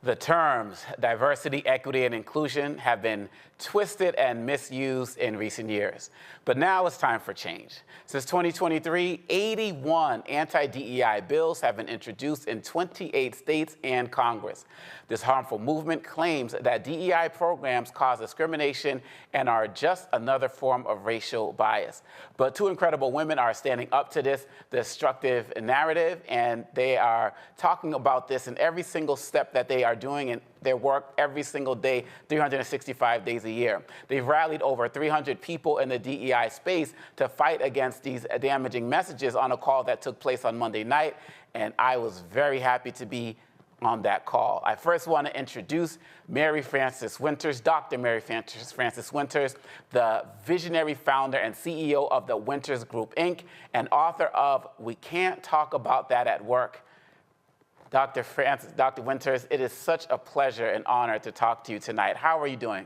The terms diversity, equity, and inclusion have been twisted and misused in recent years. But now it's time for change. Since 2023, 81 anti-DEI bills have been introduced in 28 states and Congress. This harmful movement claims that DEI programs cause discrimination and are just another form of racial bias. But two incredible women are standing up to this destructive narrative, and they are talking about this in every single step that they are doing in their work every single day, 365 days a year. They've rallied over 300 people in the DEI space to fight against these damaging messages on a call that took place on Monday night, and I was very happy to be on that call. I first want to introduce Mary Frances Winters, Dr. Mary Frances Winters, the visionary founder and CEO of the Winters Group, Inc., and author of We Can't Talk About That at Work. Dr. Winters, it is such a pleasure and honor to talk to you tonight. How are you doing?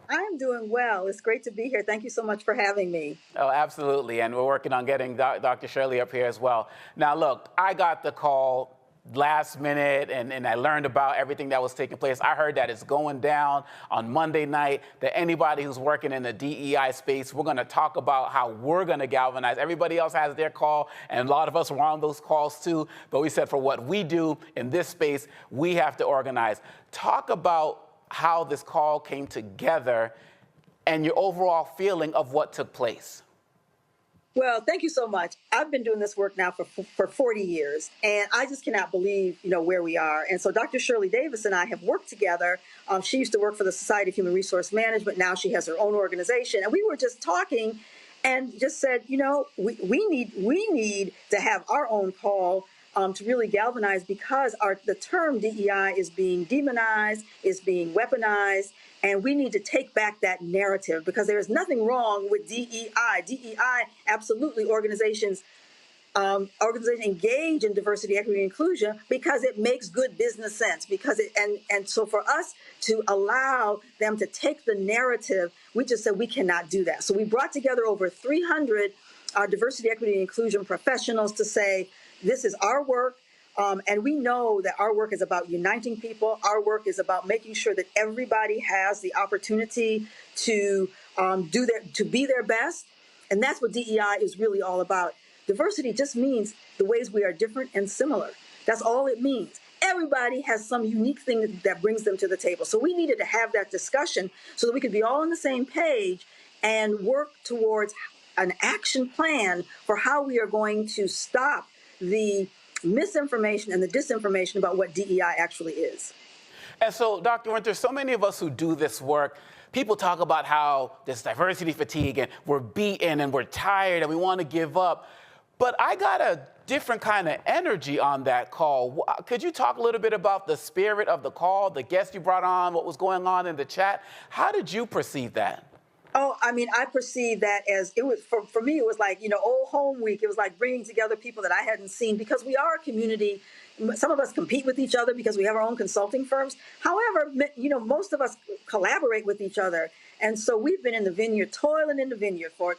I'm doing well. It's great to be here. Thank you so much for having me. Oh, absolutely. And we're working on getting Dr. Shirley up here as well. Now, look, I got the call last minute, and I learned about everything that was taking place. I heard that it's going down on Monday night, that anybody who's working in the DEI space, we're gonna talk about how we're gonna galvanize. Everybody else has their call, and a lot of us were on those calls too, but we said for what we do in this space, we have to organize. Talk about how this call came together and your overall feeling of what took place. Well, thank you so much. I've been doing this work now for 40 years, and I just cannot believe, where we are. And so Dr. Shirley Davis and I have worked together. She used to work for the Society of Human Resource Management. Now she has her own organization. And we were just talking and just said, we need to have our own call to really galvanize, because the term DEI is being demonized, is being weaponized, and we need to take back that narrative, because there is nothing wrong with DEI. DEI, absolutely, organizations engage in diversity, equity, and inclusion because it makes good business sense. And so for us to allow them to take the narrative, we just said we cannot do that. So we brought together over 300 diversity, equity, and inclusion professionals to say, this is our work. And we know that our work is about uniting people. Our work is about making sure that everybody has the opportunity to be their best. And that's what DEI is really all about. Diversity just means the ways we are different and similar. That's all it means. Everybody has some unique thing that brings them to the table. So we needed to have that discussion so that we could be all on the same page and work towards an action plan for how we are going to stop the misinformation and the disinformation about what DEI actually is. And so, Dr. Winters, so many of us who do this work, people talk about how there's diversity fatigue and we're beaten and we're tired and we want to give up. But I got a different kind of energy on that call. Could you talk a little bit about the spirit of the call, the guests you brought on, what was going on in the chat? How did you perceive that? Oh, I perceive that as it was for me. It was like, old home week. It was like bringing together people that I hadn't seen, because we are a community. Some of us compete with each other because we have our own consulting firms. However, most of us collaborate with each other. And so we've been in the vineyard, toiling in the vineyard for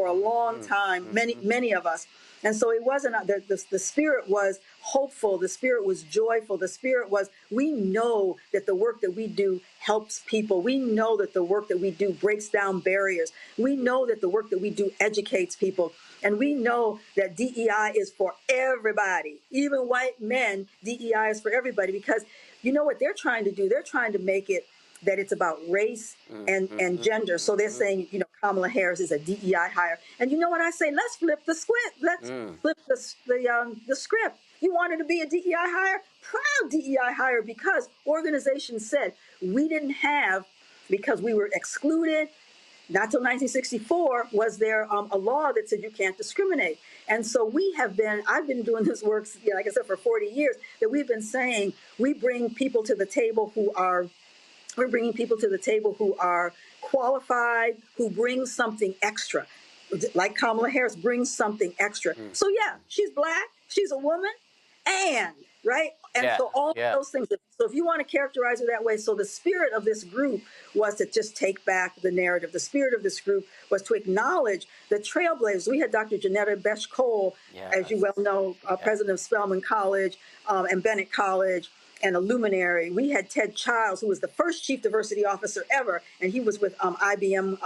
a long time, many of us. And so it wasn't, the spirit was hopeful. The spirit was joyful. The spirit was, we know that the work that we do helps people. We know that the work that we do breaks down barriers. We know that the work that we do educates people. And we know that DEI is for everybody, even white men. DEI is for everybody, because you know what they're trying to do? They're trying to make it that it's about race and gender. So they're saying, Kamala Harris is a DEI hire. And you know what I say? Let's flip the script. Let's flip the script. You wanted to be a DEI hire? Proud DEI hire, because organizations said we didn't have, because we were excluded. Not till 1964 was there a law that said you can't discriminate. And so I've been doing this work, like I said, for 40 years, that we've been saying we bring people to the table we're bringing people to the table who are qualified, who bring something extra. Like Kamala Harris brings something extra. So yeah, she's Black, she's a woman, right? And so all those things. So if you want to characterize her that way, so the spirit of this group was to just take back the narrative. The spirit of this group was to acknowledge the trailblazers. We had Dr. Janetta Besh Cole, as you well know, president of Spelman College and Bennett College. and a luminary. We had Ted Childs, who was the first chief diversity officer ever, and he was with IBM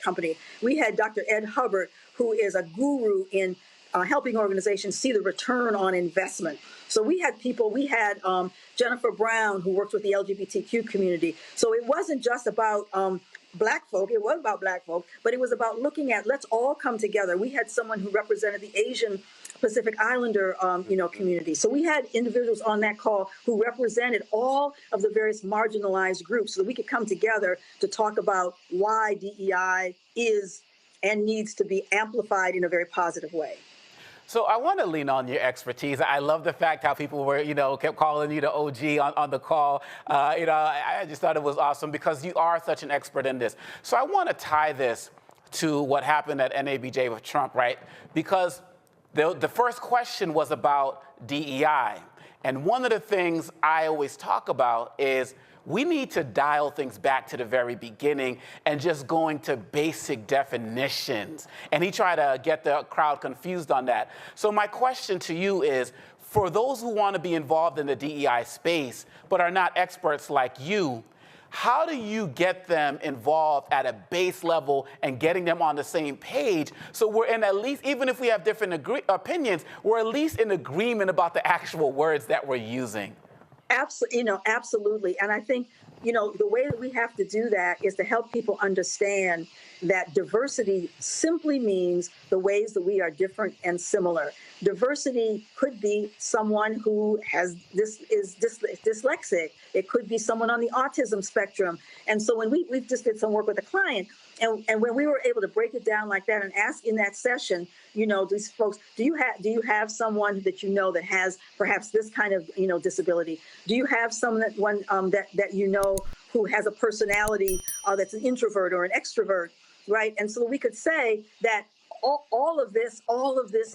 company. We had Dr. Ed Hubbard, who is a guru in helping organizations see the return on investment. So we had people, we had Jennifer Brown, who worked with the LGBTQ community. So it wasn't just about Black folk, it was about Black folk, but it was about looking at, let's all come together. We had someone who represented the Asian Pacific Islander, community. So we had individuals on that call who represented all of the various marginalized groups so that we could come together to talk about why DEI is and needs to be amplified in a very positive way. So I want to lean on your expertise. I love the fact how people were, kept calling you the OG on the call. I just thought it was awesome because you are such an expert in this. So I want to tie this to what happened at NABJ with Trump, right? Because the first question was about DEI. And one of the things I always talk about is we need to dial things back to the very beginning and just going to basic definitions. And he tried to get the crowd confused on that. So my question to you is, for those who want to be involved in the DEI space but are not experts like you, how do you get them involved at a base level and getting them on the same page so we're in at least, even if we have different opinions, we're at least in agreement about the actual words that we're using? Absolutely. And I think, the way that we have to do that is to help people understand that diversity simply means the ways that we are different and similar. Diversity could be someone who is dyslexic. It could be someone on the autism spectrum. And so when we just did some work with a client, and when we were able to break it down like that and ask in that session, these folks, do you have someone that that has perhaps this kind of disability? Do you have someone that who has a personality that's an introvert or an extrovert, right? And so we could say that all of this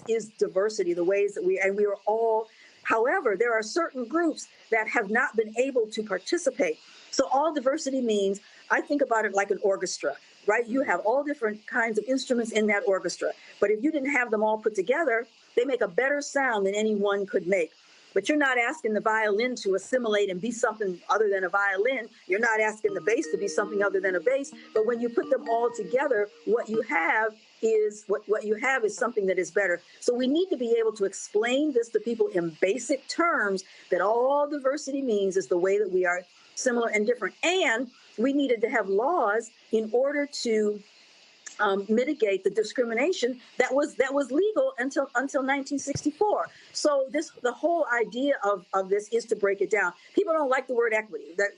is diversity, the ways that we are all. However, there are certain groups that have not been able to participate. So all diversity means, I think about it like an orchestra, right? You have all different kinds of instruments in that orchestra. But if you didn't have them all put together, they make a better sound than anyone could make. But you're not asking the violin to assimilate and be something other than a violin. You're not asking the bass to be something other than a bass. But when you put them all together, what you have is something that is better. So we need to be able to explain this to people in basic terms, that all diversity means is the way that we are similar and different. And we needed to have laws in order to mitigate the discrimination that was legal until 1964. So the whole idea of this is to break it down. People don't like the word equity. That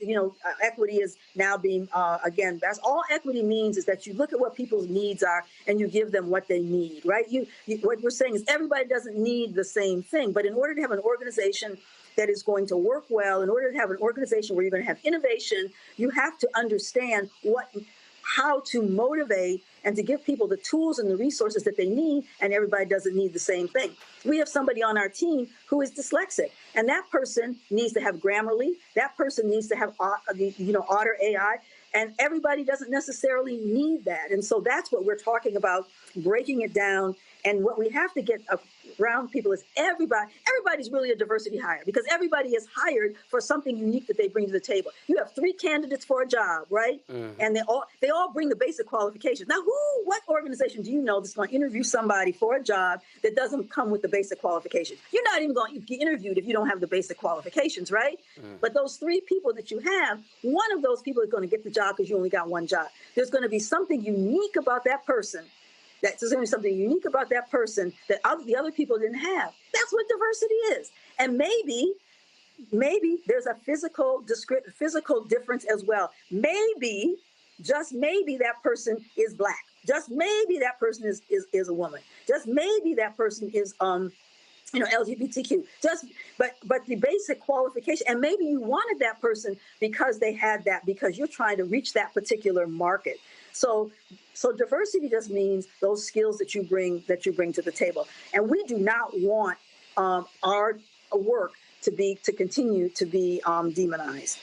equity is now being again. That's all equity means, is that you look at what people's needs are and you give them what they need. Right? What we're saying is everybody doesn't need the same thing, but in order to have an organization that is going to work well, in order to have an organization where you're going to have innovation, you have to understand how to motivate and to give people the tools and the resources that they need, and everybody doesn't need the same thing. We have somebody on our team who is dyslexic, and that person needs to have Grammarly, that person needs to have Otter AI, and everybody doesn't necessarily need that. And so that's what we're talking about, breaking it down. And what we have to get around people is everybody's really a diversity hire, because everybody is hired for something unique that they bring to the table. You have 3 candidates for a job, right? Mm-hmm. And they all bring the basic qualifications. Now, what organization do you know that's going to interview somebody for a job that doesn't come with the basic qualifications? You're not even going to get interviewed if you don't have the basic qualifications, right? Mm-hmm. But those 3 people that you have, one of those people is going to get the job because you only got one job. There's going to be something unique about that person. There's going to be something unique about that person that the other people didn't have. That's what diversity is. And maybe there's a physical difference as well. Maybe, just maybe, that person is Black. Just maybe that person is a woman. Just maybe that person is LGBTQ. But the basic qualification, and maybe you wanted that person because they had that, because you're trying to reach that particular market. So diversity just means those skills that you bring to the table. And we do not want our work to continue to be demonized.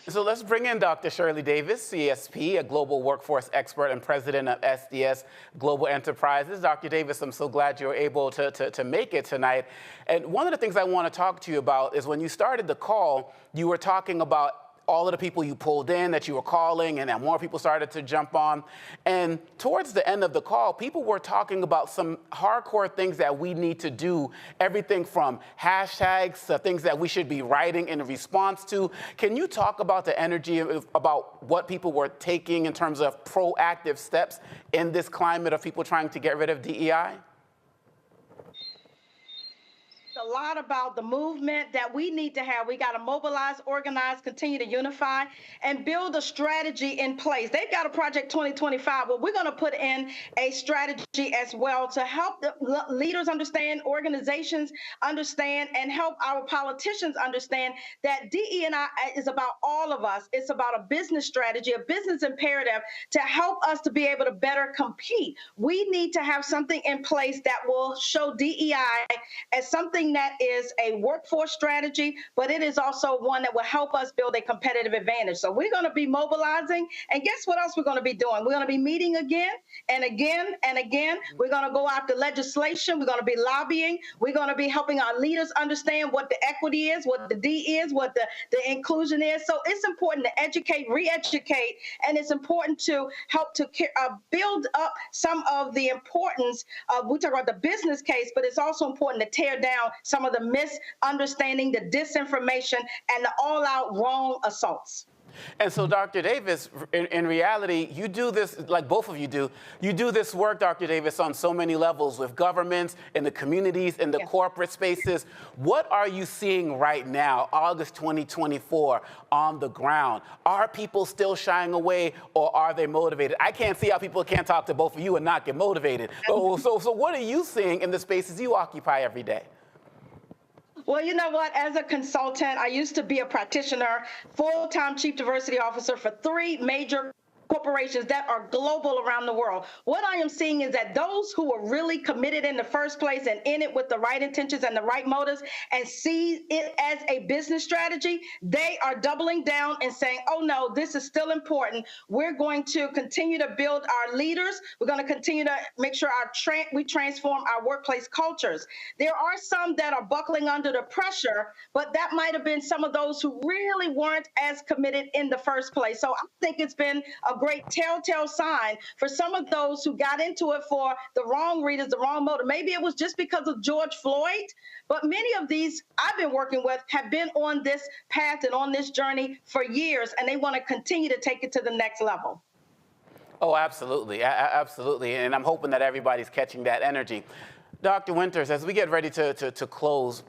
So let's bring in Dr. Shirley Davis, CSP, a global workforce expert and president of SDS Global Enterprises. Dr. Davis, I'm so glad you're able to make it tonight. And one of the things I want to talk to you about is when you started the call, you were talking about all of the people you pulled in that you were calling, and then more people started to jump on. And towards the end of the call, people were talking about some hardcore things that we need to do, everything from hashtags to things that we should be writing in response to. Can you talk about the energy about what people were taking in terms of proactive steps in this climate of people trying to get rid of DEI? A lot about the movement that we need to have. We got to mobilize, organize, continue to unify, and build a strategy in place. They've got a Project 2025, but we're going to put in a strategy as well to help the leaders understand, organizations understand, and help our politicians understand that DE&I is about all of us. It's about a business strategy, a business imperative to help us to be able to better compete. We need to have something in place that will show DEI as something that is a workforce strategy, but it is also one that will help us build a competitive advantage. So we're going to be mobilizing, and guess what else we're going to be doing? We're going to be meeting again and again and again. We're going to go after legislation. We're going to be lobbying. We're going to be helping our leaders understand what the equity is, what the D is, what the inclusion is. So it's important to educate, re-educate, and it's important to help to build up some of the importance of, we talk about the business case, but it's also important to tear down some of the misunderstanding, the disinformation, and the all-out wrong assaults. And so, Dr. Davis, in reality, you do this, like both of you do this work, Dr. Davis, on so many levels with governments, in the communities, in the corporate spaces. What are you seeing right now, August 2024, on the ground? Are people still shying away, or are they motivated? I can't see how people can't talk to both of you and not get motivated. So what are you seeing in the spaces you occupy every day? Well, you know what? As a consultant, I used to be a practitioner, full-time chief diversity officer for 3 major corporations that are global around the world. What I am seeing is that those who are really committed in the first place and in it with the right intentions and the right motives and see it as a business strategy, they are doubling down and saying, oh no, this is still important. We're going to continue to build our leaders. We're going to continue to make sure we transform our workplace cultures. There are some that are buckling under the pressure, but that might have been some of those who really weren't as committed in the first place. So I think it's been a great telltale sign for some of those who got into it for the wrong reasons, the wrong motive. Maybe it was just because of George Floyd, but many of these I've been working with have been on this path and on this journey for years, and they want to continue to take it to the next level. Oh, absolutely, absolutely, and I'm hoping that everybody's catching that energy. Dr. Winters, as we get ready to close,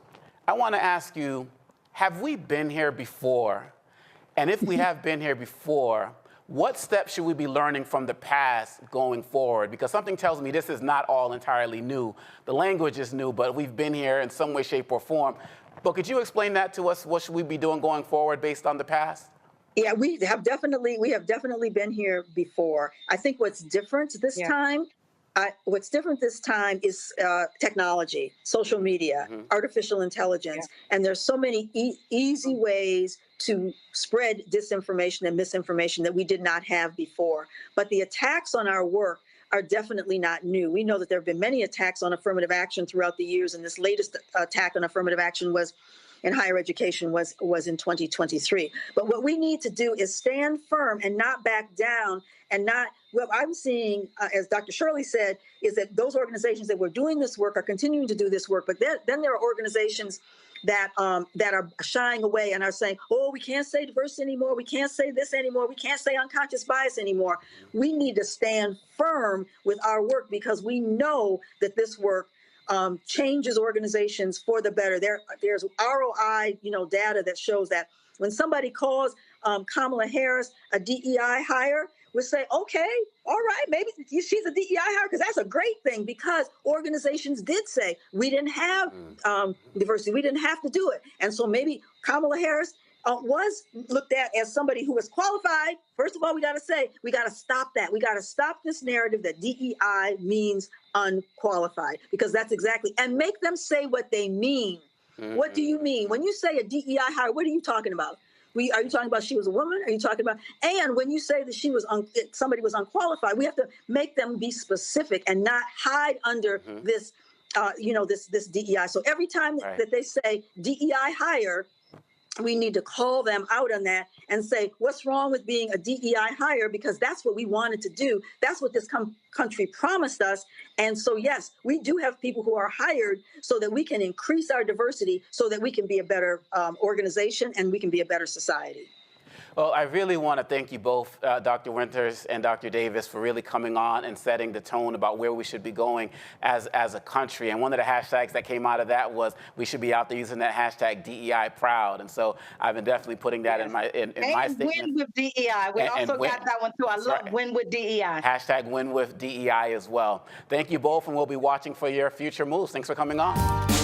I want to ask you, have we been here before? And if we have been here before, what steps should we be learning from the past going forward? Because something tells me this is not all entirely new. The language is new, but we've been here in some way, shape, or form. But could you explain that to us? What should we be doing going forward based on the past? Yeah, we have definitely been here before. I think what's different this time is technology, social media, artificial intelligence, and there's so many easy ways to spread disinformation and misinformation that we did not have before. But the attacks on our work are definitely not new. We know that there have been many attacks on affirmative action throughout the years, and this latest attack on affirmative action was in higher education was in 2023. But what we need to do is stand firm and not back down, and not, what I'm seeing, as Dr. Shirley said, is that those organizations that were doing this work are continuing to do this work, but then there are organizations that are shying away and are saying, oh, we can't say diversity anymore, we can't say this anymore, we can't say unconscious bias anymore. We need to stand firm with our work because we know that this work changes organizations for the better. There's ROI, data that shows that when somebody calls Kamala Harris a DEI hire, we say, okay, all right, maybe she's a DEI hire, because that's a great thing, because organizations did say we didn't have diversity, we didn't have to do it. And so maybe Kamala Harris was looked at as somebody who was qualified. First of all, we got to say, we got to stop that. We got to stop this narrative that DEI means unqualified, because that's exactly, and make them say what they mean. What do you mean? When you say a DEI hire, what are you talking about? Are you talking about she was a woman? Are you talking about, and when you say that somebody was unqualified, we have to make them be specific and not hide under this, this DEI. So every time that they say DEI hire, we need to call them out on that and say, what's wrong with being a DEI hire? Because that's what we wanted to do. That's what this country promised us. And so, yes, we do have people who are hired so that we can increase our diversity, so that we can be a better organization and we can be a better society. Well, I really want to thank you both, Dr. Winters and Dr. Davis, for really coming on and setting the tone about where we should be going as a country. And one of the hashtags that came out of that was we should be out there using that hashtag DEI proud. And so I've been definitely putting that in my statement. Win with DEI. We also got that one too. I love win with DEI. Hashtag win with DEI as well. Thank you both, and we'll be watching for your future moves. Thanks for coming on.